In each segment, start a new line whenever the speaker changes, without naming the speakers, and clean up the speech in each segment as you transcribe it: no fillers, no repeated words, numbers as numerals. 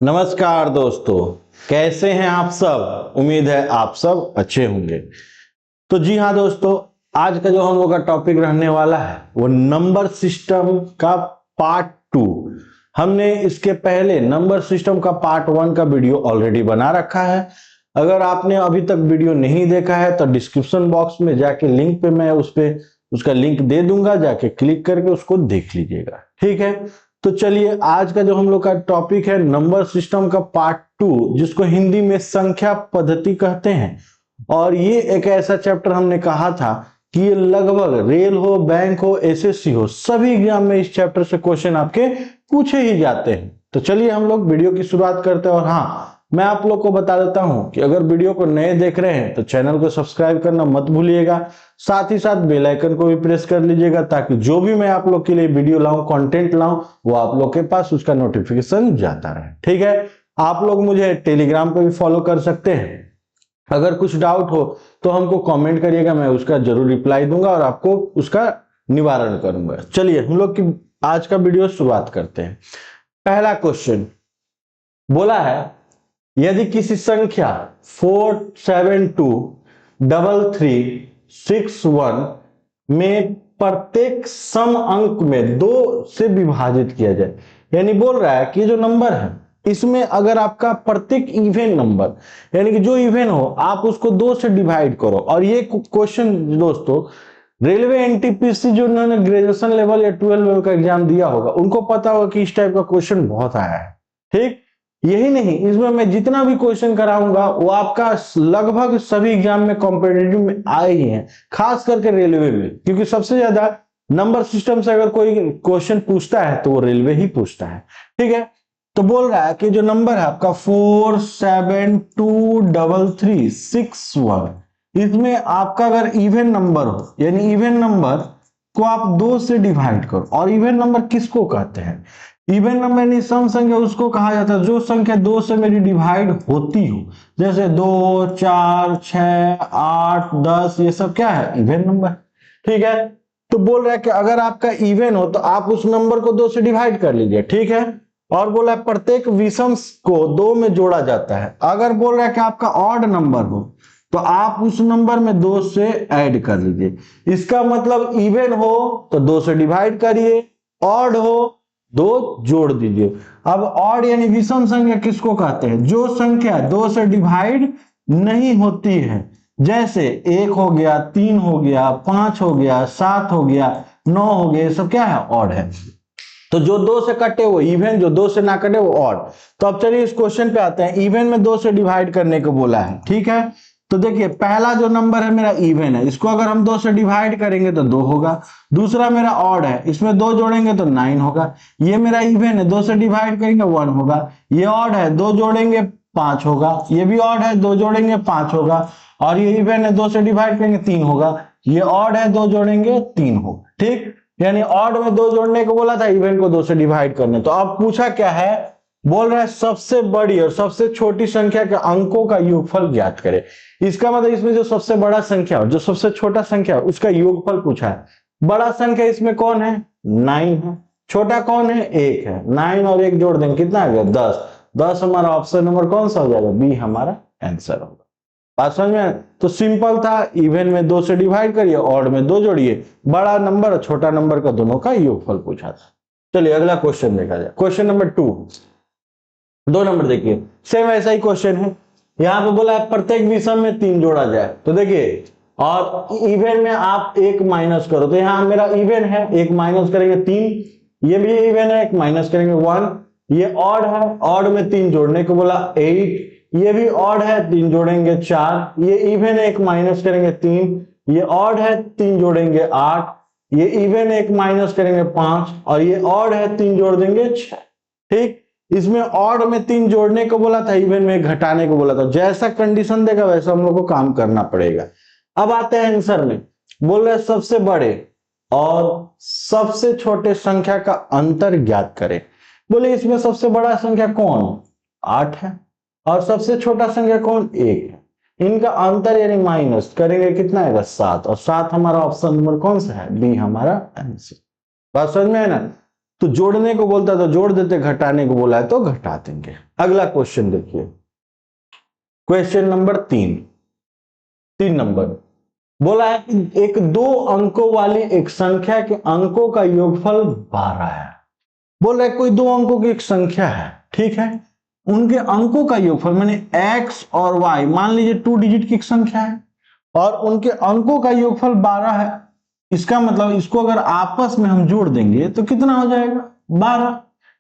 नमस्कार दोस्तों, कैसे हैं आप सब। उम्मीद है आप सब अच्छे होंगे। तो जी हाँ दोस्तों, आज का जो हम लोग का टॉपिक रहने वाला है वो नंबर सिस्टम का पार्ट 2। हमने इसके पहले नंबर सिस्टम का पार्ट 1 का वीडियो ऑलरेडी बना रखा है। अगर आपने अभी तक वीडियो नहीं देखा है तो डिस्क्रिप्शन बॉक्स में जाके लिंक पे मैं उसका लिंक दे दूंगा, जाके क्लिक करके उसको देख लीजिएगा। ठीक है, तो चलिए आज का जो हम लोग का टॉपिक है नंबर सिस्टम का पार्ट 2, जिसको हिंदी में संख्या पद्धति कहते हैं। और ये एक ऐसा चैप्टर हमने कहा था कि ये लगभग रेल हो, बैंक हो, एसएससी हो, सभी एग्जाम में इस चैप्टर से क्वेश्चन आपके पूछे ही जाते हैं। तो चलिए हम लोग वीडियो की शुरुआत करते हैं। और हाँ, मैं आप लोग को बता देता हूं कि अगर वीडियो को नए देख रहे हैं तो चैनल को सब्सक्राइब करना मत भूलिएगा। साथ ही साथ बेल आइकन को भी प्रेस कर लीजिएगा ताकि जो भी मैं आप लोग के लिए वीडियो लाऊं, कंटेंट लाऊं, वो आप लोग के पास उसका नोटिफिकेशन जाता रहे। ठीक है, आप लोग मुझे टेलीग्राम पे भी फॉलो कर सकते हैं। अगर कुछ डाउट हो तो हमको कमेंट करिएगा, मैं उसका जरूर रिप्लाई दूंगा और आपको उसका निवारण करूंगा। चलिए हम लोग की आज का वीडियो शुरुआत करते हैं। पहला क्वेश्चन बोला है, यदि किसी संख्या 4723361 में प्रत्येक सम अंक में 2 से विभाजित किया जाए, यानी बोल रहा है कि जो नंबर है इसमें अगर आपका प्रत्येक इवन नंबर, यानी कि जो इवन हो, आप उसको 2 से डिवाइड करो। और ये क्वेश्चन दोस्तों रेलवे एनटीपीसी जो उन्होंने ग्रेजुएशन लेवल या 12 लेवल का एग्जाम दिया होगा उनको पता होगा कि इस टाइप का क्वेश्चन बहुत आया है। ठीक, यही नहीं, इसमें मैं जितना भी क्वेश्चन कराऊंगा वो आपका लगभग सभी एग्जाम में कॉम्पिटिटिव में आए ही हैं, खास करके रेलवे में, क्योंकि सबसे ज्यादा नंबर सिस्टम से अगर कोई क्वेश्चन पूछता है तो वो रेलवे ही पूछता है। ठीक है, तो बोल रहा है कि जो नंबर है आपका 4723361, इसमें आपका अगर इवन नंबर हो, यानी इवन नंबर को आप 2 से डिवाइड करो। और इवन नंबर किसको कहते हैं? इवन नंबर यानी सम संख्या उसको कहा जाता है जो संख्या 2 से मेरी डिवाइड होती हो, जैसे 2, 4, 6, 8, 10, ये सब क्या है? Even number. ठीक है, तो बोल रहा है कि अगर आपका इवन हो तो आप उस नंबर को 2 से डिवाइड कर लीजिए। ठीक है, और बोला है प्रत्येक विषम को 2 में जोड़ा जाता है। अगर बोल रहा है कि आपका ऑड नंबर हो तो आप उस नंबर में 2 से ऐड कर लीजिए। इसका मतलब इवन हो तो 2 से डिवाइड करिए, ऑड हो 2 जोड़ दीजिए। अब ऑड यानी विषम संख्या किसको कहते हैं? जो संख्या 2 से डिवाइड नहीं होती है, जैसे 1 हो गया, 3 हो गया, 5 हो गया, 7 हो गया, 9 हो गया, सब क्या है? ऑड है। तो जो 2 से कटे वो इवन, जो 2 से ना कटे वो ऑड। तो अब चलिए इस क्वेश्चन पे आते हैं। इवन में 2 से डिवाइड करने को बोला है। ठीक है, तो देखिए पहला जो नंबर है मेरा इवन है, इसको अगर हम 2 से डिवाइड करेंगे तो 2 होगा। दूसरा मेरा ऑड है, इसमें 2 जोड़ेंगे तो 9 होगा। ये मेरा इवन है, 2 से डिवाइड करेंगे 1 होगा। ये ऑड है, 2 जोड़ेंगे 5 होगा। ये भी ऑड है, 2 जोड़ेंगे 5 होगा। और ये इवन है, 2 से डिवाइड करेंगे 3 होगा। ये ऑड है, 2 जोड़ेंगे 3 होगा। ठीक, यानी ऑड में 2 जोड़ने को बोला था, इवन को 2 से डिवाइड करने। तो अब पूछा क्या है? बोल रहा है सबसे बड़ी और सबसे छोटी संख्या के अंकों का योगफल ज्ञात करें। इसका मतलब इसमें जो सबसे बड़ा संख्या और जो सबसे छोटा संख्या उसका योगफल पूछा है। बड़ा संख्या इसमें कौन है? 9 है। छोटा कौन है? 1 है। 9 और 1 जोड़ देंगे कितना आ गया? 10। 10 हमारा ऑप्शन नंबर कौन सा हो जाएगा? बी हमारा आंसर होगा। बात समझ में? तो सिंपल था, इवन में 2 से डिवाइड करिए, ऑड में 2 जोड़िए। बड़ा नंबर और छोटा नंबर का दोनों का योगफल पूछा था। चलिए अगला क्वेश्चन देखा जाए। क्वेश्चन नंबर 2, 2 नंबर देखिए, सेम ऐसा ही क्वेश्चन है। यहां पे बोला है प्रत्येक विषम में 3 जोड़ा जाए। तो देखिए, और इवन में आप 1 माइनस करो, तो यहां मेरा इवन है, 1 माइनस करेंगे 3। ये भी इवन है, 1 माइनस करेंगे 1। ये ऑड है, ऑड में 3 जोड़ने को बोला 8। ये भी ऑड है, 3 जोड़ेंगे 4। ये इवन है, 1 माइनस करेंगे 3। ये ऑड है, 3 जोड़ेंगे 8। ये इवन है, 1 माइनस करेंगे 5। और ये ऑड है, 3 जोड़ देंगे 6। ठीक, इसमें ऑड में 3 जोड़ने को बोला था, इवन में घटाने को बोला था। जैसा कंडीशन देगा वैसा हम लोग को काम करना पड़ेगा। अब आते हैं आंसर में। बोल रहे सबसे बड़े और सबसे छोटे संख्या का अंतर ज्ञात करें। बोले इसमें सबसे बड़ा संख्या कौन? 8 है। और सबसे छोटा संख्या कौन? 1 है। इनका अंतर यानी माइनस करेंगे कितना आएगा? 7। और 7 हमारा ऑप्शन नंबर कौन सा है? बी हमारा आंसर। बात समझ में है ना? तो जोड़ने को बोलता है तो जोड़ देते, घटाने को बोला है तो घटा देंगे। अगला क्वेश्चन देखिए, क्वेश्चन नंबर 3 नंबर बोला है कि एक 2 अंकों वाली एक संख्या के अंकों का योगफल 12 है। बोल रहा है कोई 2 अंकों की एक संख्या है, ठीक है, उनके अंकों का योगफल माने x और y, मान लीजिए 2 डिजिट की एक संख्या है और उनके अंकों का योगफल 12 है। इसका मतलब इसको अगर आपस में हम जोड़ देंगे तो कितना हो जाएगा, 12।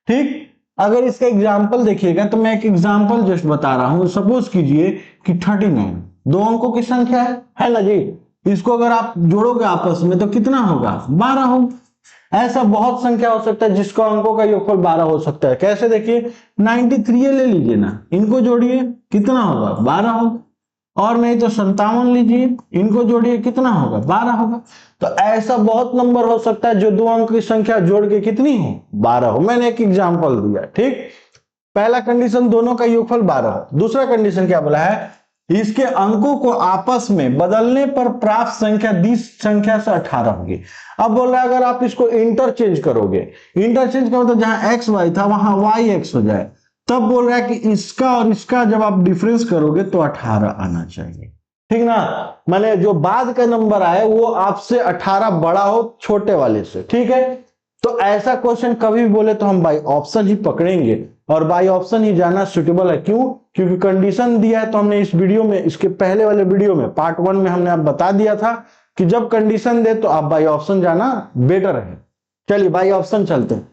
ठीक, अगर इसका एग्जाम्पल देखिएगा तो मैं एक एग्जाम्पल जस्ट बता रहा हूं। सपोज कीजिए कि 39 2 अंकों की संख्या है ना जी, इसको अगर आप जोड़ोगे आपस में तो कितना होगा, 12 होगा। ऐसा बहुत संख्या हो सकता है जिसका अंकों का योगफल 12 हो सकता है। कैसे, देखिए 93 ले लीजिए ना, इनको जोड़िए कितना होगा, 12 होगा। और नहीं तो 57 लीजिए, इनको जोड़िए कितना होगा, 12 होगा। तो ऐसा बहुत नंबर हो सकता है जो 2 अंक की संख्या जोड़ के कितनी हो, 12 हो। मैंने एक एग्जांपल दिया, ठीक। पहला कंडीशन दोनों का योगफल 12 हो। दूसरा कंडीशन क्या बोला है, इसके अंकों को आपस में बदलने पर प्राप्त संख्या 20 संख्या से 18 होगी। अब बोल रहा है अगर आप इसको इंटरचेंज करोगे, इंटरचेंज का मतलब जहां एक्स वाई था वहां वाई एक्स हो जाए, तब बोल रहा है कि इसका और इसका जब आप डिफरेंस करोगे तो 18 आना चाहिए, ठीक ना। माने जो बाद का नंबर आए वो आपसे 18 बड़ा हो छोटे वाले से, ठीक है। तो ऐसा क्वेश्चन कभी भी बोले तो हम बाई ऑप्शन ही पकड़ेंगे और बाई ऑप्शन ही जाना सुटेबल है। क्यों, क्योंकि कंडीशन दिया है। तो हमने इस वीडियो में, इसके पहले वाले वीडियो में पार्ट 1 में हमने आप बता दिया था कि जब कंडीशन दे तो आप बाई ऑप्शन जाना बेटर है। चलिए बाई ऑप्शन चलते हैं।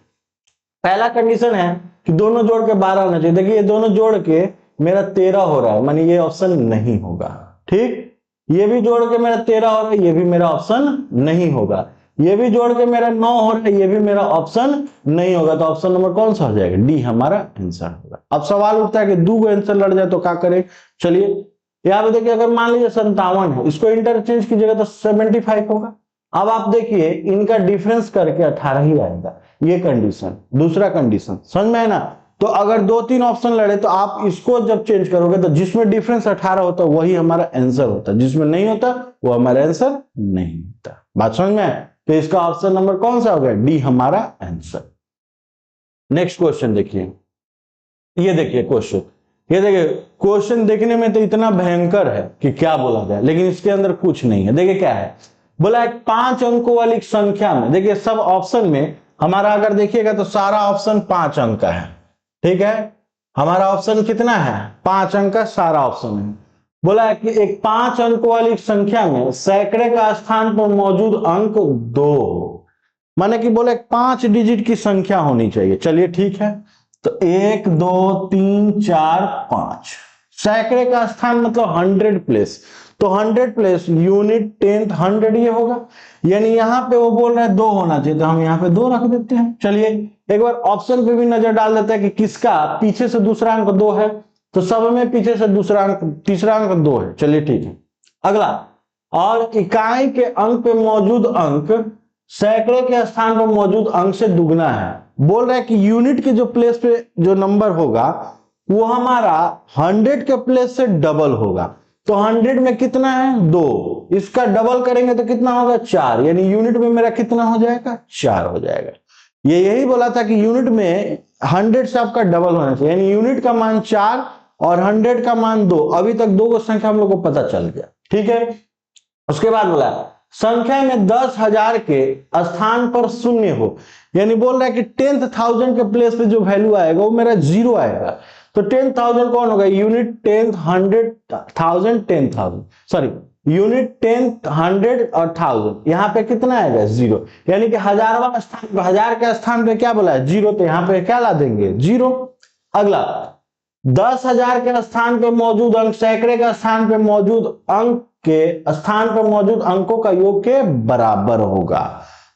पहला कंडीशन है कि दोनों जोड़ के 12 होना चाहिए। देखिए ये दोनों जोड़ के मेरा 13 हो रहा है, मानी ये ऑप्शन नहीं होगा, ठीक। ये भी जोड़ के मेरा 13 हो रहा है, ये भी मेरा ऑप्शन नहीं होगा। ये भी जोड़ के मेरा 9 हो रहा है, ये भी मेरा ऑप्शन नहीं होगा। तो ऑप्शन नंबर कौन सा हो जाएगा, डी हमारा आंसर होगा। अब सवाल उठता है कि 2 आंसर लड़ जाए तो क्या करें। चलिए यहाँ पे देखिए, अगर मान लीजिए 57 है, इसको इंटरचेंज कीजिएगा तो 75 होगा। अब आप देखिए इनका डिफरेंस करके 18 ही आएगा। ये कंडीशन, दूसरा कंडीशन समझ में है ना। तो अगर 2-3 ऑप्शन लड़े तो आप इसको जब चेंज करोगे तो जिसमें डिफरेंस 18 होता है वही हमारा आंसर होता है, जिसमें नहीं होता वो हमारा आंसर नहीं होता। बात समझ में है। तो इसका ऑप्शन नंबर कौन सा हो गया, डी हमारा आंसर। नेक्स्ट क्वेश्चन देखिए, ये देखिए क्वेश्चन, ये देखिए क्वेश्चन देखने में तो इतना भयंकर है कि क्या बोला जाए, लेकिन इसके अंदर कुछ नहीं है। देखिए क्या है, बोला है 5 अंकों वाली संख्या में, देखिए सब ऑप्शन में हमारा अगर देखिएगा तो सारा ऑप्शन 5 अंक का है, ठीक है। हमारा ऑप्शन कितना है, 5 अंक का सारा ऑप्शन है। बोला है कि एक 5 अंक वाली संख्या में सैकड़े का स्थान पर मौजूद अंक 2, माने कि बोले 5 डिजिट की संख्या होनी चाहिए। चलिए ठीक है, तो 1 2 3 4 5, सैकड़े का स्थान मतलब 100 प्लेस, तो 100 प्लेस यूनिट 10th 100 ये होगा। यानी यहां पे वो बोल रहा है 2 होना चाहिए, तो हम यहां पे 2 रख देते हैं। चलिए एक बार ऑप्शन पे भी नजर डाल देते हैं कि किसका पीछे से दूसरा अंक 2 है, तो सब में पीछे से दूसरा अंक, तीसरा अंक 2 है। चलिए ठीक है। अगला, और इकाई के अंक पे मौजूद अंक सैकड़े के स्थान पर मौजूद अंक से दुगना है। बोल रहा है कि यूनिट के जो प्लेस पे जो नंबर होगा वो हमारा 100 के प्लेस से डबल होगा। तो 100 में कितना है, 2, इसका डबल करेंगे तो कितना होगा, 4। यानी यूनिट में मेरा कितना हो जाएगा, 4 हो जाएगा। ये यही बोला था कि यूनिट में 100 से आपका डबल होना चाहिए, यानी यूनिट का मान 4 और 100 का मान 2। अभी तक 2 को संख्या हम लोग को पता चल गया, ठीक है। उसके बाद बोला संख्या में 10,000 के स्थान पर 0 हो, यानी बोल रहा है कि 10,000 के प्लेस पे जो वैल्यू आएगा वो मेरा 0 आएगा। तो 10,000 कौन होगा, unit 10th 100,000 10,000, sorry unit 10th 100 और 1000, यहाँ पे कितना आएगा, 0। यानी कि हजारवां स्थान, 1000 के स्थान पे क्या बोला है, 0, तो यहाँ पे क्या ला देंगे, 0। अगला, 10,000 के स्थान पे मौजूद अंक सैकड़े के स्थान पे मौजूद अंक के स्थान पर मौजूद अंकों का योग के बराबर होगा।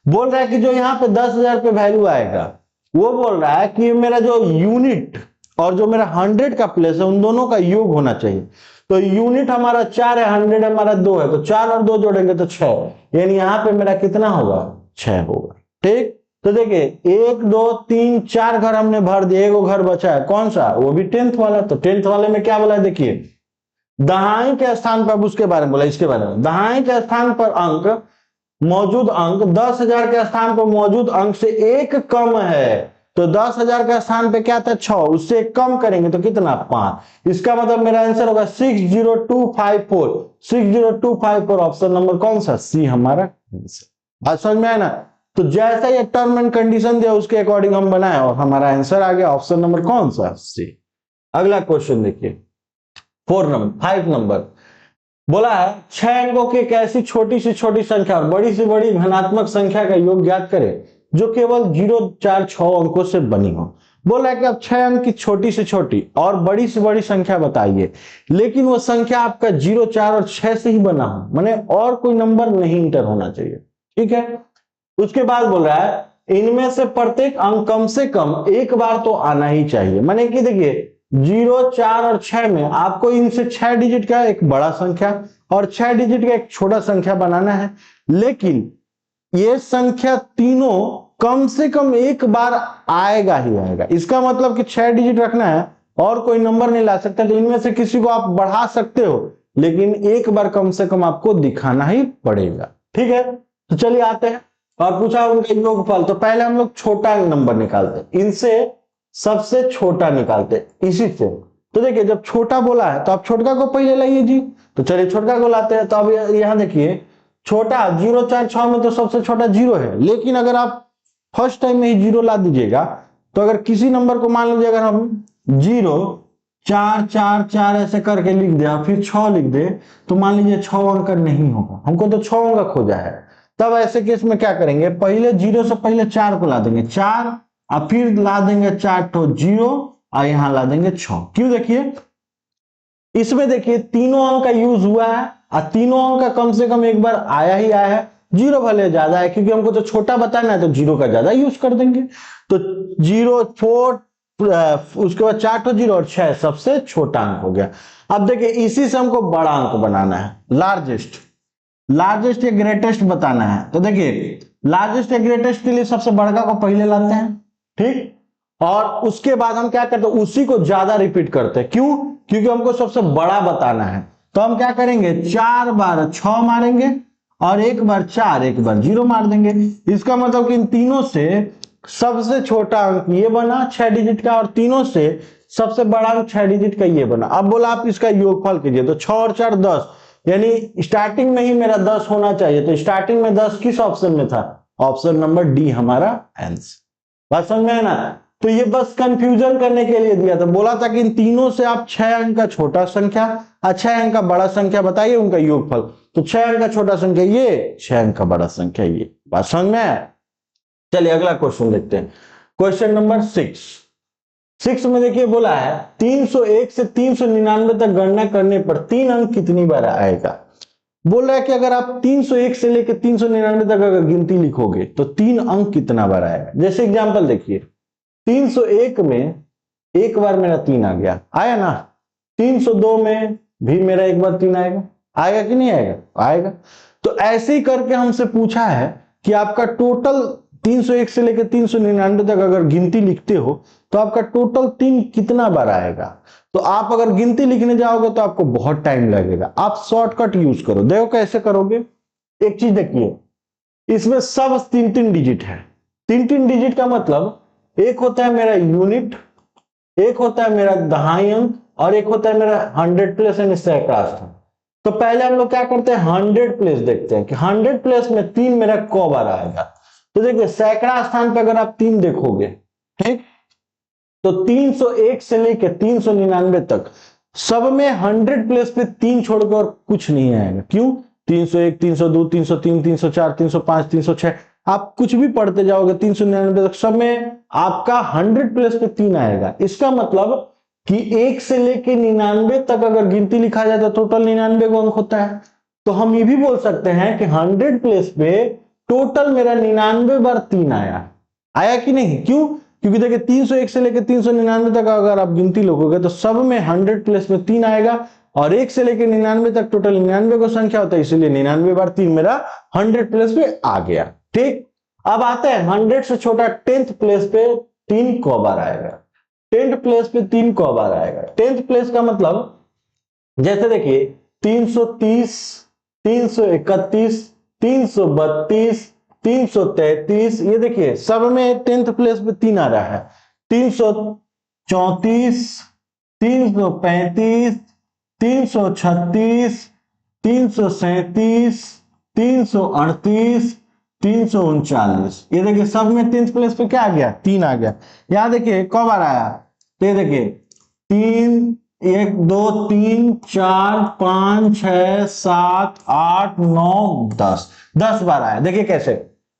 बोल रहा है कि जो यहाँ पे 10,000 पे वैल्यू आएगा वो बोल रहा है कि मेरा जो यूनिट और जो मेरा 100 का प्लेस है उन दोनों का योग होना चाहिए। तो यूनिट हमारा 4 है, 100 हमारा 2 है, तो 4 और 2 जोड़ेंगे तो 6, यानी यहाँ पे मेरा कितना होगा, 6 होगा, ठीक। तो देखिए 1 2 3 4 घर हमने भर दिए, एगो घर बचा है, कौन सा, वो भी 10th वाला। तो 10th वाले में क्या बोला है, देखिए दहाई के स्थान पर, उसके बारे में बोला, इसके बारे में दहाई के स्थान पर अंक मौजूद अंक 10,000 के स्थान पर मौजूद अंक से एक कम है, तो 10,000 के स्थान पे क्या था 6, उससे कम करेंगे तो कितना 5। इसका मतलब मेरा आंसर होगा 60254। 60254 ऑप्शन नंबर कौन सा, सी हमारा आंसर। बात समझ में आया ना। तो जैसा ये टर्म एंड कंडीशन दिया उसके अकॉर्डिंग हम बनाए और हमारा आंसर आ गया ऑप्शन नंबर कौन सा, सी। अगला क्वेश्चन देखिए 5 नंबर बोला है 6 अंकों की एक ऐसी छोटी से छोटी संख्या और बड़ी से बड़ी धनात्मक संख्या का योग ज्ञात करें जो केवल 0 4 6 अंकों से बनी हो। बोला है कि आप 6 अंक की छोटी से छोटी और बड़ी से बड़ी संख्या बताइए, लेकिन वो संख्या आपका 0 4 और 6 से ही बना हो, माने और कोई नंबर नहीं इंटर होना चाहिए। ठीक है, उसके बाद बोल रहा है इनमें से प्रत्येक अंक कम से कम एक बार तो आना ही चाहिए। माने कि देखिए 0 4 और 6 में आपको इनसे 6 डिजिट का एक बड़ा संख्या और 6 डिजिट का एक छोटा संख्या बनाना है, लेकिन ये संख्या तीनों कम से कम एक बार आएगा ही आएगा। इसका मतलब कि 6 डिजिट रखना है और कोई नंबर नहीं ला सकता, तो इनमें से किसी को आप बढ़ा सकते हो, लेकिन एक बार कम से कम आपको दिखाना ही पड़ेगा। ठीक है, तो चलिए आते हैं और पूछा उनका योगफल। तो पहले हम लोग छोटा नंबर निकालते हैं, इनसे सबसे छोटा निकालते हैं इसी से। तो देखिए जब छोटा बोला है तो आप छोटका को पहले लाइए जी, तो चलिए छोटका को लाते हैं। तो अब यहां देखिए छोटा 0 4 6 में तो सबसे छोटा 0 है, लेकिन अगर आप फर्स्ट टाइम में ही 0 ला दीजिएगा तो अगर किसी नंबर को मान लीजिए अगर हम 0 4 4 4 ऐसे करके लिख दिया फिर 6 लिख दे, तो मान लीजिए 6 अंक नहीं होगा, हमको तो 6 अंक खोजा है। तब ऐसे केस में क्या करेंगे, पहले 0 से पहले 4 को ला देंगे 4 और फिर ला देंगे 4 तो 0 और यहां ला देंगे 6। क्यों, देखिए इसमें देखिए तीनों अंक का यूज हुआ है और तीनों अंक का कम से कम एक बार आया ही आया है। 0 भले ज्यादा है क्योंकि हमको तो छोटा बताना है तो 0 का ज्यादा यूज कर देंगे। तो 0 4 उसके बाद 4 तो 0 और 6 सबसे छोटा अंक हो गया। अब देखिए इसी से हमको बड़ा अंक बनाना है, लार्जेस्ट या ग्रेटेस्ट बताना है। तो देखिए लार्जेस्ट या ग्रेटेस्ट के लिए सबसे बड़का को पहले लाते हैं, ठीक, और उसके बाद हम क्या करते हैं उसी को ज्यादा रिपीट करते हैं। क्यों, क्योंकि हमको सबसे बड़ा बताना है। तो हम क्या करेंगे 4 बार 6 मारेंगे और एक बार 4 एक बार 0 मार देंगे। इसका मतलब कि इन तीनों से सबसे छोटा अंक ये बना 6 डिजिट का और तीनों से सबसे बड़ा अंक 6 डिजिट का ये बना। अब बोला आप इसका योगफल कीजिए, तो 6 और 4 10, यानी स्टार्टिंग में ही मेरा 10 होना चाहिए। तो स्टार्टिंग में 10 किस ऑप्शन में था, ऑप्शन नंबर डी हमारा आंसर। बात समझ में है ना। तो ये बस कंफ्यूजन करने के लिए दिया था, बोला था कि इन तीनों से आप 6 अंक का छोटा संख्या और 6 अंक का बड़ा संख्या बताइए उनका योगफल। तो 6 अंक का छोटा संख्या ये, 6 अंक का बड़ा संख्या ये। बात समझ में आया। चलिए अगला क्वेश्चन देखते हैं, क्वेश्चन नंबर 6 में देखिए बोला है 301 से 399 तक गणना करने पर 3 अंक कितनी बार आएगा। बोल रहा है कि अगर आप 301 से लेकर 399 तक अगर गिनती लिखोगे तो 3 अंक कितना बार आएगा। जैसे एग्जांपल देखिए 301 में एक बार मेरा 3 आ गया, आया ना। 302 में भी मेरा एक बार 3 आएगा, आएगा कि नहीं आएगा, आएगा। तो ऐसे ही करके हमसे पूछा है कि आपका टोटल 301 से लेकर 399 तक अगर गिनती लिखते हो तो आपका टोटल 3 कितना बार आएगा। तो आप अगर गिनती लिखने जाओगे तो आपको बहुत टाइम लगेगा। आप शॉर्टकट यूज करो, देखो कैसे करोगे। एक चीज देखिए, इसमें सब 3 डिजिट है। 3 डिजिट का मतलब एक होता है मेरा यूनिट, एक होता है मेरा दहाई अंक और एक होता है मेरा 100 प्लेस यानी सैकड़ा स्थान। तो पहले हम लोग क्या करते हैं 100 प्लेस देखते हैं कि 100 प्लेस में 3 मेरा कौ बार आएगा। तो देखिए सैकड़ा स्थान पर अगर आप 3 देखोगे, ठीक, तो 301 से लेकर 399 तक सब में 100 प्लेस पे 3 छोड़कर और कुछ नहीं आएगा। क्यों, 301 302 303 304 305 306 आप कुछ भी पढ़ते जाओगे 399 तक सब में आपका 100 प्लेस पे 3 आएगा। इसका मतलब कि 1 से लेके 99 तक अगर गिनती लिखा जाए तो टोटल 99 अंक होता है। तो हम ये भी बोल सकते हैं कि 100 प्लेस पे टोटल मेरा 99 बार 3 आया, आया कि नहीं। क्यों, क्योंकि देखिए 301 से लेकर 399 तक अगर आप गिनती लिखोगे तो सब में 100 प्लेस में 3 आएगा और 1 से लेकर 99 तक टोटल 99 को संख्या होता है, इसीलिए 99 बार 3 मेरा 100 प्लेस पे आ गया। ठीक, अब आते हैं 100 से छोटा 10th प्लेस पे 3 कौ बार आएगा। 10th प्लेस पे 3 कौ बार आएगा। 10th प्लेस का मतलब जैसे देखिए 330 331 332, 333, ये देखिए सब में 10th प्लेस पे 3 आ रहा है। 334, 335, 336, 337, 338, 339, ये देखिए सब में 10th प्लेस पे क्या आ गया, 3 आ गया। यहां देखिए कब आ रहा है, तो ये देखिए 3, 1 2 3 4 5 6 7 8 9 10, 10 बार आया। देखिए कैसे,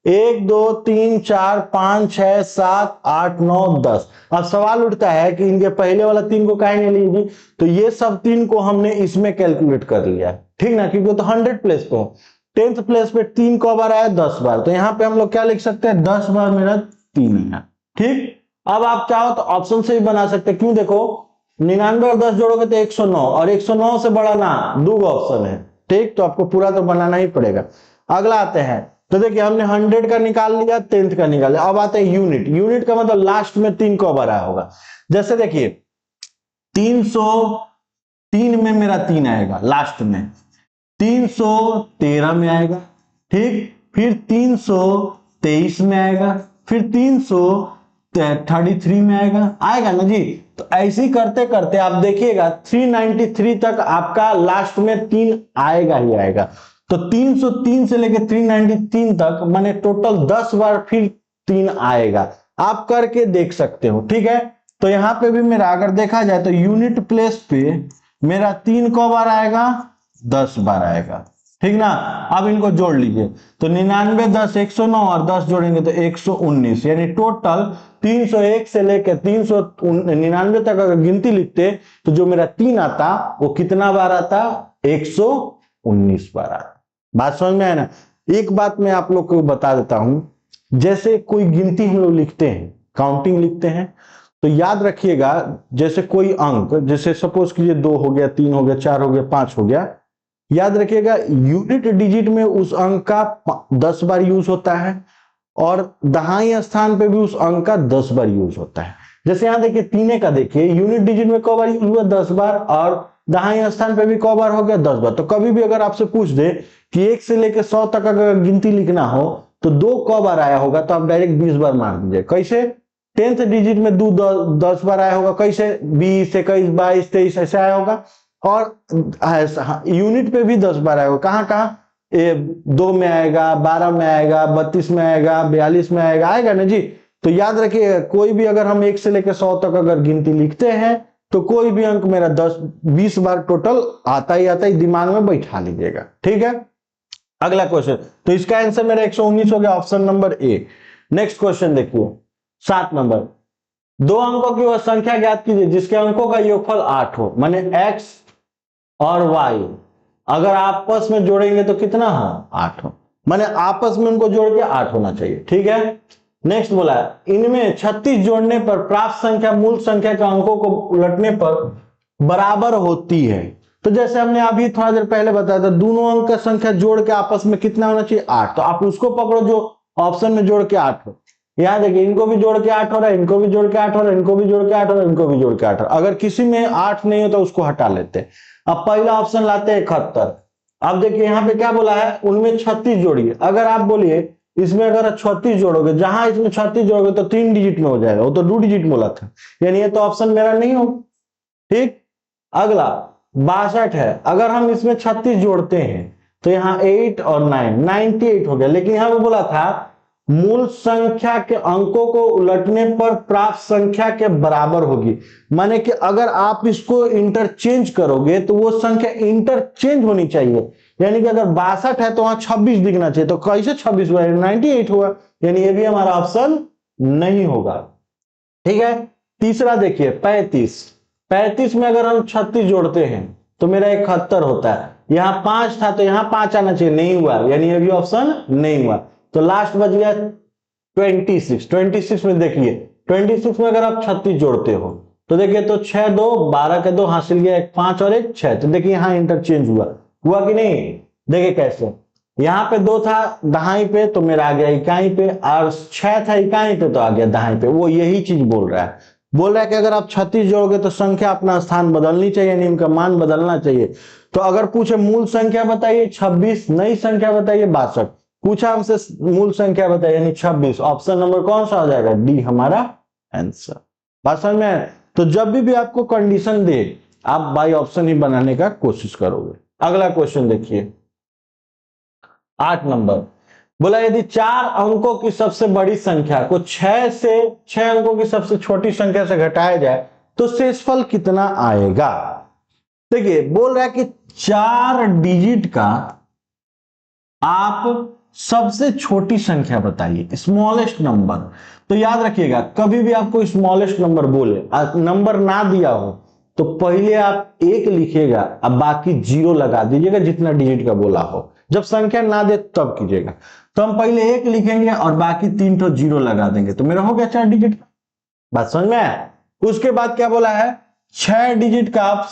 1 2 3 4 5 6 7 8 9 10। अब सवाल उठता है कि इनके पहले वाला 3 को काहे नहीं लीजिए, तो ये सब 3 को हमने इसमें कैलकुलेट कर लिया, ठीक ना, क्योंकि तो 100 प्लेस पे है। 10th प्लेस पे 3 कब बार आया, 10 बार, तो यहाँ पे हम लोग क्या लिख सकते हैं, 10 बार मेरा 3 है, ठीक। अब आप चाहो तो ऑप्शन से भी बना सकते हैं, क्यों, देखो 99 और 10 जोड़ोगे तो 109, और 109 से बड़ा ना 2 ऑप्शन है, ठीक, तो आपको पूरा तो बनाना ही पड़ेगा। अगला आते हैं, तो देखिए हमने 100 का निकाल लिया, 10th का निकाल लिया। अब आते हैं यूनिट। यूनिट का मतलब लास्ट में 3 कब आया होगा। जैसे देखिए 303 में मेरा 3 आएगा लास्ट में, 313 में आएगा, ठीक, फिर 323 में आएगा, फिर 333 में आएगा ना जी। तो ऐसे ही करते करते आप देखिएगा 393 तक आपका लास्ट में 3 आएगा ही आएगा। तो 303 से लेकर 393 तक माने टोटल 10 बार फिर 3 आएगा, आप करके देख सकते हो, ठीक है। तो यहां पे भी मेरा अगर देखा जाए तो यूनिट प्लेस पे मेरा 3 कब बार आएगा, 10 बार आएगा, ठीक ना। अब इनको जोड़ लीजिए, तो 99 10 109 और 10 जोड़ेंगे तो 119, यानी टोटल 301 से लेकर 399 तक अगर गिनती लिखते तो जो मेरा 3 आता वो कितना बार आता, 119 बार आता। बात समझ में आया ना। एक बात मैं आप लोग को बता देता हूं, जैसे कोई गिनती हम लोग लिखते हैं, काउंटिंग लिखते हैं, तो याद रखिएगा जैसे कोई अंक, जैसे सपोज कीजिए 2 हो गया, 3 हो गया, 4 हो गया, 5 हो गया, याद रखिएगा यूनिट डिजिट में उस अंक का 10 बार यूज होता है और दहाई स्थान पे भी उस अंक का 10 बार यूज होता है। जैसे यहां देखिए 3 का देखिए यूनिट डिजिट में कब बार यूज हुआ, 10 बार, और दहाई स्थान पे भी कब बार हो गया, 10 बार। तो कभी भी अगर आपसे पूछ दे कि 1 से लेकर 100 तक अगर गिनती लिखना हो तो 2 कब बार आया होगा, तो आप डायरेक्ट 20 बार मार दीजिए। कैसे, 10th डिजिट में 10 बार आया होगा, कैसे 20 21 22 23 ऐसे आया होगा, और यूनिट पे भी 10 बार आएगा। कहां कहां, 2 में आएगा, 12 में आएगा, 32 में आएगा, 42 में आएगा ना जी। तो याद रखिए कोई भी अगर हम 1 से लेकर 100 तक अगर गिनती लिखते हैं तो कोई भी अंक मेरा 10-20 बार टोटल आता ही दिमाग में बैठा लीजिएगा, ठीक है। अगला क्वेश्चन, तो इसका आंसर मेरा 119 हो गया, option number A. Next question देखिए 7 नंबर, 2 अंकों की वह संख्या ज्ञात कीजिए जिसके अंकों का योगफल 8 हो, माने x और y अगर आपस में जोड़ेंगे तो कितना हो, 8 हो, माने आपस में उनको जोड़ के 8 होना चाहिए, ठीक है। नेक्स्ट बोला इनमें 36 जोड़ने पर प्राप्त संख्या मूल संख्या के अंकों को उलटने पर बराबर होती है। तो जैसे हमने अभी थोड़ा देर पहले बताया था, दोनों अंक का संख्या जोड़ के आपस में कितना होना चाहिए, 8। तो आप उसको पकड़ो जो ऑप्शन में जोड़ के 8 हो। यहां देखिए इनको भी जोड़ के 8 हो रहा है, इनको भी जोड़ के 8 हो रहा है, इनको भी जोड़ के 8 हो रहा है, इनको भी जोड़ के 8 हो रहा है। अगर किसी में 8 नहीं हो तो उसको हटा लेते हैं। अब पहला ऑप्शन लाते हैं 71। अब देखिए यहाँ पे क्या बोला है, उनमें 36 जोड़िए। अगर आप बोलिए इसमें अगर 36 जोड़ोगे, जहां इसमें 36 जोड़ोगे तो 3 डिजिट में हो जाएगा, वो तो 2 डिजिट बोला था, यानी ये तो ऑप्शन मेरा नहीं हो, ठीक। अगला 62 है, अगर हम इसमें 36 जोड़ते हैं तो यहाँ 8 और 9 98 हो गया, लेकिन यहाँ पे बोला था मूल संख्या के अंकों को उलटने पर प्राप्त संख्या के बराबर होगी, माने कि अगर आप इसको इंटरचेंज करोगे तो वो संख्या इंटरचेंज होनी चाहिए, यानी कि अगर 62 है तो वहां 26 दिखना चाहिए, तो कैसे 26 हुआ, 98 हुआ, यानी ये भी हमारा ऑप्शन नहीं होगा, ठीक है। तीसरा देखिए 35 में अगर हम 36 जोड़ते हैं तो मेरा 71 होता है, यहां 5 था तो यहां 5 आना चाहिए, नहीं हुआ, यानी ये भी ऑप्शन नहीं हुआ। तो लास्ट बच गया 26 में देखिए 26 में अगर आप 36 जोड़ते हो तो देखिए तो 6 2 12 के 2 हासिल गया, एक 5 और एक 6, तो देखिए यहां इंटरचेंज हुआ कि नहीं, देखिए कैसे, यहां पे 2 था दहाई पे तो मेरा आ गया इकाई पे, और 6 था इकाई पे तो आ गया दहाई पे। वो यही चीज बोल रहा है कि अगर आप 36 जोड़ोगे तो संख्या अपना स्थान बदलनी चाहिए, यानी इनका मान बदलना चाहिए। तो अगर पूछे मूल संख्या बताइए 26, नई संख्या बताइए 62, पूछा हमसे मूल संख्या बताइए यानी 26, ऑप्शन नंबर कौन सा हो जाएगा? डी हमारा आंसर। बात समझ में? तो जब भी आपको कंडीशन दे आप बाई ऑप्शन ही बनाने का कोशिश करोगे। अगला क्वेश्चन देखिए 8 नंबर, बोला यदि 4 अंकों की सबसे बड़ी संख्या को 6 से 6 अंकों की सबसे छोटी संख्या से घटाया जाए तो शेषफल कितना आएगा? देखिए बोल रहा है कि 4 डिजिट का आप सबसे छोटी संख्या बताइए, स्मॉलेस्ट नंबर। तो याद रखिएगा कभी भी आपको स्मॉलेस्ट नंबर बोले, नंबर ना दिया हो तो पहले आप 1 लिखिएगा, अब बाकी 0 लगा दीजिएगा जितना डिजिट का बोला हो। जब संख्या ना दे तब कीजिएगा। तो हम पहले 1 लिखेंगे और बाकी 3 तो 0 लगा देंगे, तो मेरा हो गया 4 डिजिट का। बात समझ में आया? उसके बाद क्या बोला है? 6 डिजिट का आप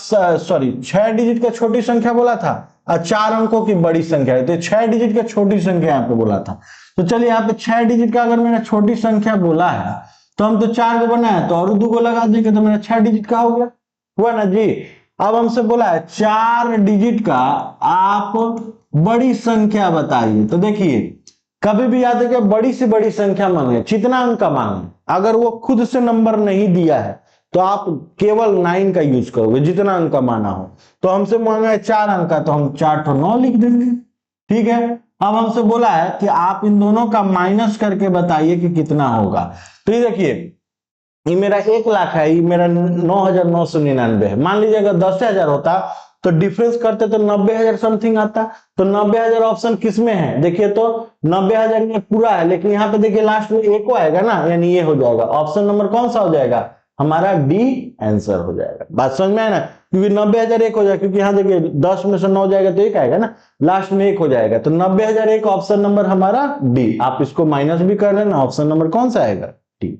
6 डिजिट का छोटी संख्या बोला था और 4 अंकों की बड़ी संख्या है, तो 6 डिजिट का छोटी संख्या यहाँ पे बोला था। तो चलिए यहाँ पे 6 डिजिट का अगर मैंने छोटी संख्या बोला है तो हम तो 4 को बनाया तो और 2 को लगा देंगे, तो मेरा 6 डिजिट का हो गया, हुआ ना जी। अब हमसे बोला है 4 डिजिट का आप बड़ी संख्या बताइए। तो देखिए कभी भी याद है कि बड़ी से बड़ी संख्या मांगे, जितना अंक का मांगे, अगर वो खुद से नंबर नहीं दिया है तो आप केवल 9 का यूज करोगे, जितना अंक का माना हो। तो हमसे मांगा है 4 अंक का, तो हम 4 तो 9 लिख देंगे, ठीक है। अब हमसे बोला है कि आप इन दोनों का माइनस करके बताइए कि कितना होगा। तो ये देखिए ये मेरा 1 लाख है, ये मेरा 9,999 है। मान लीजिए अगर 10,000 होता तो डिफरेंस करते तो 90,000 समथिंग आता। तो 90,000 ऑप्शन किस में है? देखिए तो 90,000 में पूरा है, लेकिन यहाँ पे देखिए लास्ट में 1 आएगा ना, यानी ये हो जाएगा। ऑप्शन नंबर कौन सा हो जाएगा? हमारा डी आंसर हो जाएगा। बात समझ में आया ना? क्योंकि 90,000 1 हो जाएगा, क्योंकि यहाँ देखिए 10 में से 9 जाएगा तो 1 आएगा ना, लास्ट में 1 हो जाएगा। तो 90,001 ऑप्शन नंबर हमारा डी। आप इसको माइनस भी कर लेना, ऑप्शन नंबर कौन सा आएगा? डी।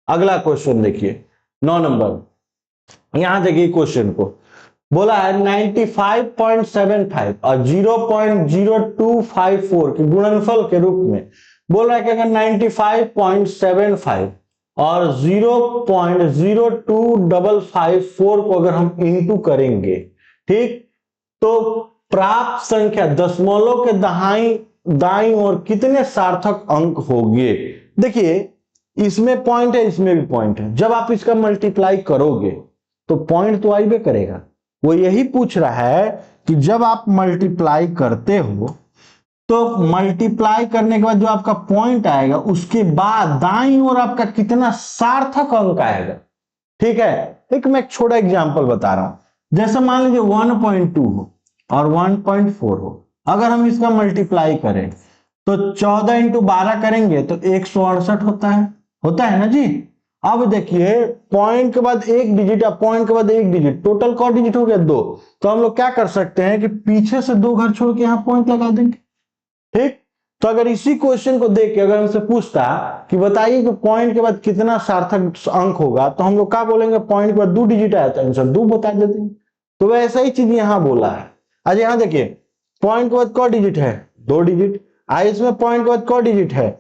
अगला क्वेश्चन देखिए 9 नंबर। यहां देखिए क्वेश्चन को बोला है 95.75 और 0.0254 के गुणनफल के रूप में। बोल रहा है कि अगर 95.75 और 0.02554 को अगर हम इंटू करेंगे, ठीक, तो प्राप्त संख्या दशमलव के दाईं ओर कितने सार्थक अंक होंगे? देखिए इसमें पॉइंट है, इसमें भी पॉइंट है। जब आप इसका मल्टीप्लाई करोगे तो पॉइंट तो आइबे करेगा। वो यही पूछ रहा है कि जब आप मल्टीप्लाई करते हो तो मल्टीप्लाई करने के बाद जो आपका पॉइंट आएगा उसके बाद दाईं ओर आपका कितना सार्थक अंक आएगा, ठीक है। एक मैं एक छोटा एग्जांपल बता रहा हूं। जैसे मान लीजिए 1.2 हो और 1.4 हो, अगर हम इसका मल्टीप्लाई करें तो 14 इंटू 12 करेंगे तो 168 होता है ना जी। अब देखिए पॉइंट के बाद 1 डिजिट, पॉइंट के बाद 1 डिजिट, टोटल कौ डिजिट हो गया? 2। तो हम लोग क्या कर सकते हैं कि पीछे से 2 घर छोड़ के यहां पॉइंट लगा देंगे, ठीक। तो अगर इसी क्वेश्चन को देख के अगर हमसे पूछता कि बताइए कि पॉइंट के बाद कितना सार्थक अंक होगा, तो हम लोग क्या बोलेंगे? पॉइंट के बाद 2 डिजिट आया तो आंसर 2 बता देते हैं। तो वैसा ही चीज यहां बोला है। आज यहां देखिए पॉइंट के बाद कौ डिजिट है? 2 डिजिट। आज इसमें पॉइंट के बाद कौ डिजिट है?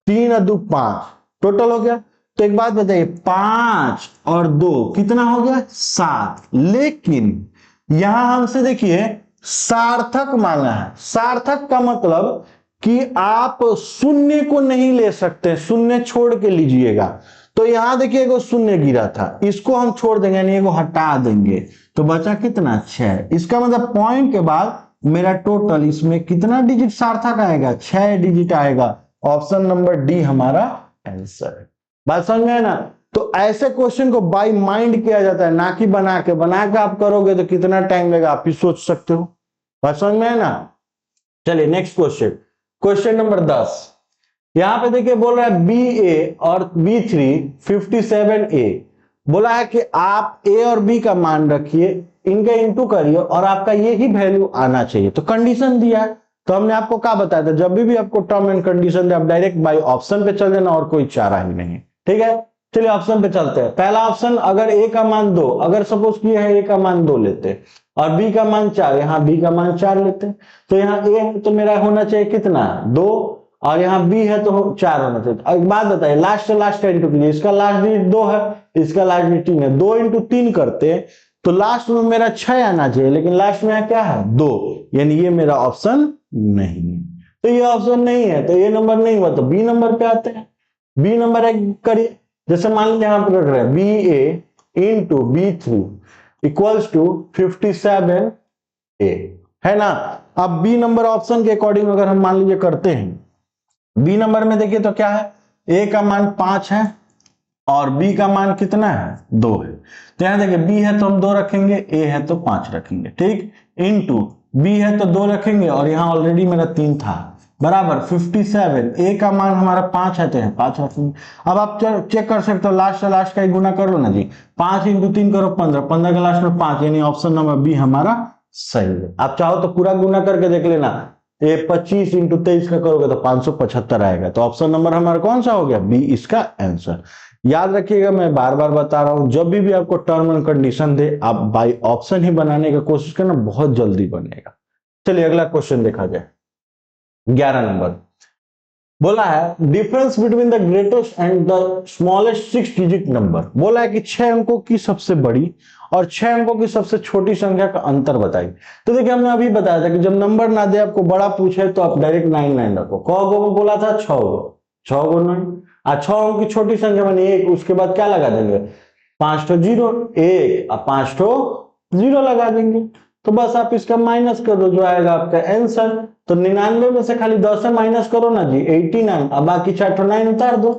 3 और 2 5, टोटल हो गया। तो एक बात बताइए 5 और 2 कितना हो गया? 7। लेकिन यहां हमसे देखिए सार्थक मांगा है। सार्थक का मतलब कि आप शून्य को नहीं ले सकते, शून्य छोड़ के लीजिएगा। तो यहां देखिए एगो शून्य गिरा था, इसको हम छोड़ देंगे यानी एगो हटा देंगे, तो बचा कितना? 6। इसका मतलब पॉइंट के बाद मेरा टोटल इसमें कितना डिजिट सार्थक आएगा? 6 डिजिट आएगा। ऑप्शन नंबर डी हमारा आंसर है। बात समझ में है ना? तो ऐसे क्वेश्चन को बाय माइंड किया जाता है, ना कि बना के आप करोगे तो कितना टाइम लगेगा आप ही सोच सकते हो। बात समझ में है ना? चलिए नेक्स्ट क्वेश्चन, क्वेश्चन नंबर 10। यहां पे देखिए बोल रहा है BA और B3 57A। बोला है कि आप A और B का मान रखिए, इनका इंटू करिए और आपका ये ही वैल्यू आना चाहिए। तो कंडीशन दिया है, तो हमने आपको क्या बताया था, जब भी आपको टर्म एंड कंडीशन दे आप डायरेक्ट बाय ऑप्शन पे चल देना और कोई चारा ही नहीं, ठीक है। चलिए ऑप्शन पे चलते हैं। पहला ऑप्शन, अगर A का मान 2, अगर सपोज किया है A का मान 2 लेते और B का मान 4, यहाँ B का मान 4 लेते, तो यहाँ A है तो मेरा होना चाहिए कितना? 2, और यहाँ B है तो 4 होना चाहिए। एक बात बताइए, लास्ट से लास्ट का इंटू कीजिए, इसका लास्ट डिजिट 2 है, इसका लास्ट डिजिट 3 है, 2 इंटू 3 करते तो लास्ट में मेरा 6 आना चाहिए, लेकिन लास्ट में क्या है 2, यानी ये मेरा ऑप्शन नहीं है। तो ये ऑप्शन नहीं है तो ये नंबर नहीं हुआ, तो बी नंबर पे आते हैं। बी नंबर एक करिए, जैसे मान लीजिए यहां पर रख रहे हैं B A into B three equals two 57 A, है ना। अब बी नंबर ऑप्शन के अकॉर्डिंग अगर हम मान लीजिए करते हैं, बी नंबर में देखिए तो क्या है, ए का मान 5 है और बी का मान कितना है 2 है। तो यहां देखिए बी है तो हम 2 रखेंगे, ए है तो 5 रखेंगे, ठीक। इनटू बी है तो 2 रखेंगे और यहां ऑलरेडी मेरा 3 था, बराबर 57। ए का मान हमारा 5 है तो यहां 5 रखेंगे। अब आप चेक कर सकते हो, लास्ट से लास्ट का ही गुना कर लो ना जी, 5 इंटू 3 करो 15, 15 के लास्ट में 5, यानी ऑप्शन नंबर बी हमारा सही है। आप चाहो तो पूरा गुना करके देख लेना, ये 25 इंटू 23 का करोगे तो 575 आएगा। तो ऑप्शन नंबर हमारा कौन सा हो गया, बी इसका आंसर। याद रखिएगा, मैं बार बार बता रहा हूं, जब भी आपको टर्म एंड कंडीशन दे आप बाय ऑप्शन ही बनाने की कोशिश करना, बहुत जल्दी बनेगा। चलिए अगला क्वेश्चन देखा जाए। 11 नंबर बोला है difference between the greatest and the smallest 6 digit number. बोला है कि 6 अंकों की सबसे बड़ी और 6 अंकों की सबसे छोटी संख्या का अंतर बताइए। तो देखिए हमने अभी बताया था कि जब नंबर ना दे, आपको बड़ा पूछे तो आप डायरेक्ट 9 रखो। कौ गो में बोला था 6 गो, 6 गो 9, 6 अंक की छोटी संख्या मानी 1, उसके बाद क्या लगा देंगे 5 ठो 0, 1 और 5 ठो 0 लगा देंगे। तो बस आप इसका माइनस कर दो, जो आएगा आपका आंसर। तो 99 में से खाली 10 से माइनस करो ना जी 89, अब बाकी 4 ठो 9 उतार दो।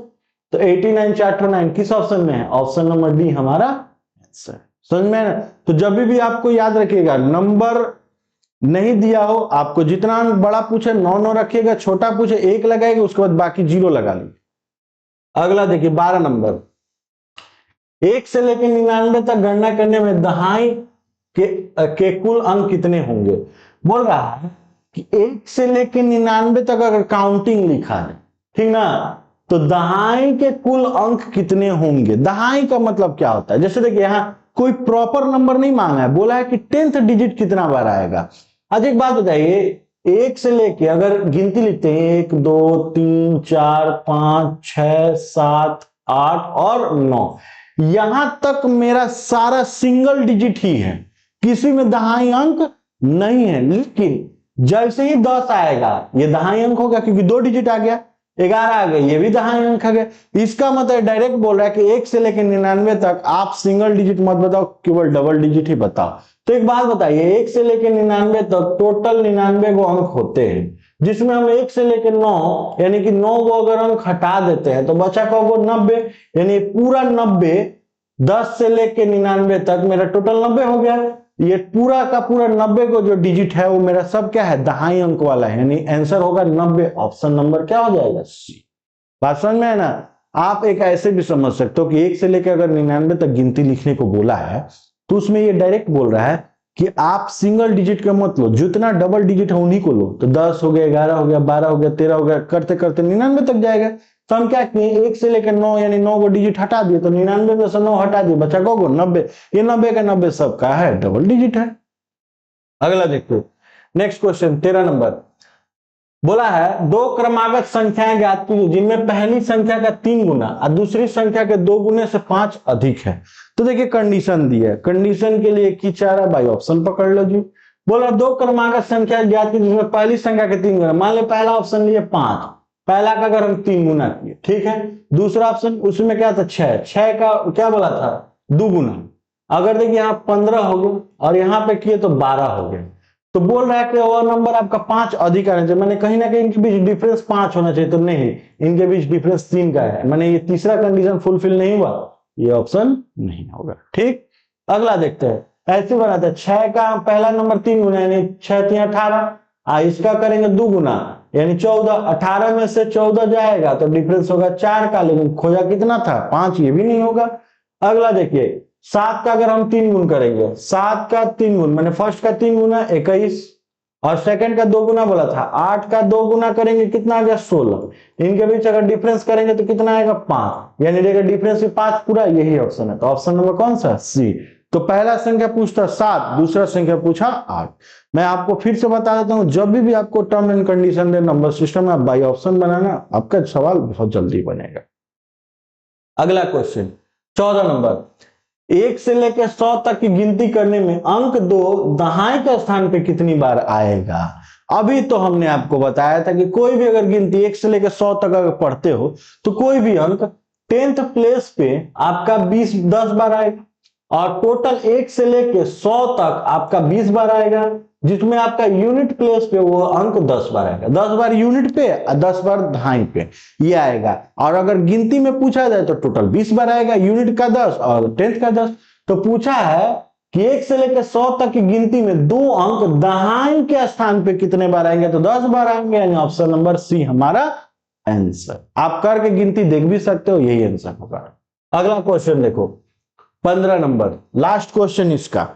तो 89 4 ठो 9 किस ऑप्शन में है, ऑप्शन नंबर डी हमारा आंसर। समझ में ना। तो जब भी आपको याद रखिएगा, नंबर नहीं दिया हो, आपको जितना बड़ा पूछे 9 रखिएगा, छोटा पूछे 1 लगाएगा, उसके बाद बाकी 0 लगा लीजिए। अगला देखिए 12 नंबर, 1 से लेकर 99 तक गणना करने में दहाई के कुल अंक कितने होंगे। बोल रहा है कि 1 से लेकर 99 तक अगर काउंटिंग लिखा है, ठीक ना, तो दहाई के कुल अंक कितने होंगे। दहाई का मतलब क्या होता है, जैसे देखिए यहां कोई प्रॉपर नंबर नहीं मांगा है, बोला है कि 10th डिजिट कितना बार आएगा। आज एक बात बताइए, 1 से लेके अगर गिनती लिखते हैं 1 2 3 4 5 6 7 8 और 9, यहां तक मेरा सारा सिंगल डिजिट ही है, किसी में दहाई अंक नहीं है। लेकिन जैसे ही 10 आएगा ये दहाई अंक होगा, क्योंकि 2 डिजिट आ गया, 11 आ गया ये भी दहाई अंक आ गया। इसका मतलब डायरेक्ट बोल रहा है कि 1 से लेकर 99 तक आप सिंगल डिजिट मत बताओ, केवल डबल डिजिट ही बताओ। तो एक बात बताइए, 1 से लेकर 99 तक टोटल 99 गो अंक होते हैं, जिसमें हम 1 से लेकर 9 यानी कि 9 गो अगर अंक हटा देते हैं तो बचा कौन 90, यानी पूरा 90, 10 से लेकर 99 तक मेरा टोटल 90 हो गया। ये पूरा का पूरा 90 को जो डिजिट है वो मेरा सब क्या है, दहाई अंक वाला है, यानी आंसर होगा 90। ऑप्शन नंबर क्या हो जाएगा, सी। बात समझ में है ना। आप एक ऐसे भी समझ सकते हो कि 1 से लेकर अगर 99 तक गिनती लिखने को बोला है, तो उसमें ये डायरेक्ट बोल रहा है कि आप सिंगल डिजिट का मत लो, जितना डबल डिजिट है उन्हीं को लो। तो 10 हो गया, 11 हो गया, 12 हो गया, 13 हो गया, करते करते 99 तक जाएगा। तो हम क्या किए, 1 से लेकर 9 यानी 9 को डिजिट हटा दिए, तो 99 में से 9 हटा दिए, बचा को 90। ये 90 का 90 सबका है, डबल डिजिट है। अगला देखते नेक्स्ट क्वेश्चन 13 नंबर बोला है 2 क्रमागत संख्याएं ज्ञात कीजिए जिनमें पहली संख्या का 3 गुना और दूसरी संख्या के 2 गुने से 5 अधिक है। तो देखिए कंडीशन दी है, कंडीशन के लिए की चाह रहा बाई ऑप्शन पकड़ लो जी। बोला 2 क्रमागत संख्या ज्ञात कीजिए जिसमें पहली संख्या के 3 गुना, मान लो पहला ऑप्शन लिए 5, पहला का अगर हम 3 गुना किए, ठीक है। दूसरा ऑप्शन उसमें क्या था 6, 6 का क्या बोला था 2 गुना। अगर देखिए यहाँ 15 हो गया और यहाँ पे किए तो 12 हो गए। तो बोल रहा है कि वो नंबर आपका 5 अधिक आना चाहिए, मैंने कहीं ना कहीं इनके बीच डिफरेंस 5 होना चाहिए, तो नहीं, इनके बीच डिफरेंस 3 का है, मैंने ये तीसरा कंडीशन फुलफिल नहीं हुआ, ये ऑप्शन नहीं होगा, ठीक। अगला देखते हैं, ऐसे बनाते हैं 6 का पहला नंबर 3 गुना यानी 6 3 18, इसका करेंगे 2 गुना यानी 14, 18 में से 14 जाएगा तो डिफरेंस होगा 4 का, लेकिन खोजा कितना था 5, ये भी नहीं होगा। अगला देखिए 7 का अगर हम 3 गुण करेंगे, 7 का 3 गुण मैंने फर्स्ट का 3 गुना 21 और सेकंड का 2 गुना बोला था, 8 का 2 गुना करेंगे कितना आ गया 16, इनके बीच अगर डिफरेंस करेंगे तो कितना आएगा 5, यानी देखिए डिफरेंस 5 पूरा, यही ऑप्शन है। तो ऑप्शन नंबर कौन सा, सी। तो पहला संख्या पूछता 7, दूसरा संख्या पूछा 8। मैं आपको फिर से बता देता हूं, जब भी आपको term and condition they number system में आप बाई ऑप्शन बनाना, आपका सवाल बहुत जल्दी बनेगा। अगला क्वेश्चन 14 नंबर, 1 से लेकर 100 तक की गिनती करने में अंक 2 दाहिने के स्थान पे कितनी बार आएगा। अभी तो हमने आपको बताया था कि कोई भी अगर गिनती 1 से लेकर 100 तक अगर पढ़ते हो तो कोई भी अंक 10th प्लेस पे आपका 10 बार आएगा, और टोटल 1 से लेकर 100 तक आपका 20 बार आएगा, जिसमें आपका यूनिट प्लेस पे वो अंक 10 बार आएगा। 10 बार यूनिट पे और 10 बार दहाई पे ये आएगा। और अगर गिनती में पूछा जाए तो टोटल 20 बार आएगा, यूनिट का 10 और 10th का 10। तो पूछा है कि 1 से लेकर 100 तक की गिनती में 2 अंक दहाई के स्थान पे कितने बार आएंगे, तो 10 बार आएंगे, यानी ऑप्शन नंबर सी हमारा आंसर। आप करके गिनती देख भी सकते हो, यही आंसर होगा। अगला क्वेश्चन देखो 15 नंबर, लास्ट क्वेश्चन इसका,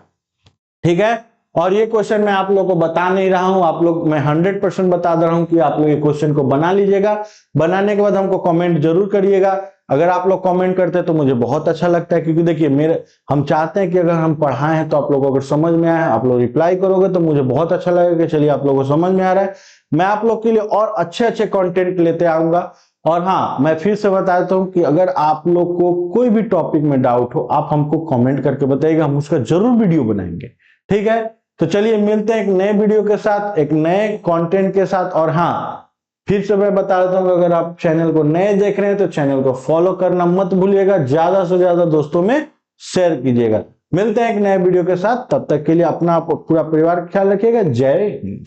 ठीक है। और ये क्वेश्चन मैं आप लोगों को बता नहीं रहा हूं, आप लोग मैं 100% बता दे रहा हूं कि आप लोग ये क्वेश्चन को बना लीजिएगा। बनाने के बाद हमको कमेंट जरूर करिएगा। अगर आप लोग कमेंट करते हैं तो मुझे बहुत अच्छा लगता है, क्योंकि देखिए हम चाहते हैं कि अगर हम पढ़ाए हैं तो आप लोगों को अगर समझ में आया, आप लोग रिप्लाई करोगे तो मुझे बहुत अच्छा लगेगा। चलिए आप लोगों को समझ में आ रहा है, मैं आप लोग के लिए और अच्छे अच्छे कंटेंट लेते आऊंगा। और हाँ, मैं फिर से बता देता हूं कि अगर आप लोग को कोई भी टॉपिक में डाउट हो, आप हमको कमेंट करके बताइएगा, हम उसका जरूर वीडियो बनाएंगे, ठीक है। तो चलिए मिलते हैं एक नए वीडियो के साथ, एक नए कंटेंट के साथ। और हाँ, फिर से मैं बता देता हूं कि अगर आप चैनल को नए देख रहे हैं तो चैनल को फॉलो करना मत भूलिएगा, ज्यादा से ज्यादा दोस्तों में शेयर कीजिएगा। मिलते हैं एक नए वीडियो के साथ, तब तक के लिए अपना पूरा परिवार का ख्याल रखिएगा। जय हिंद।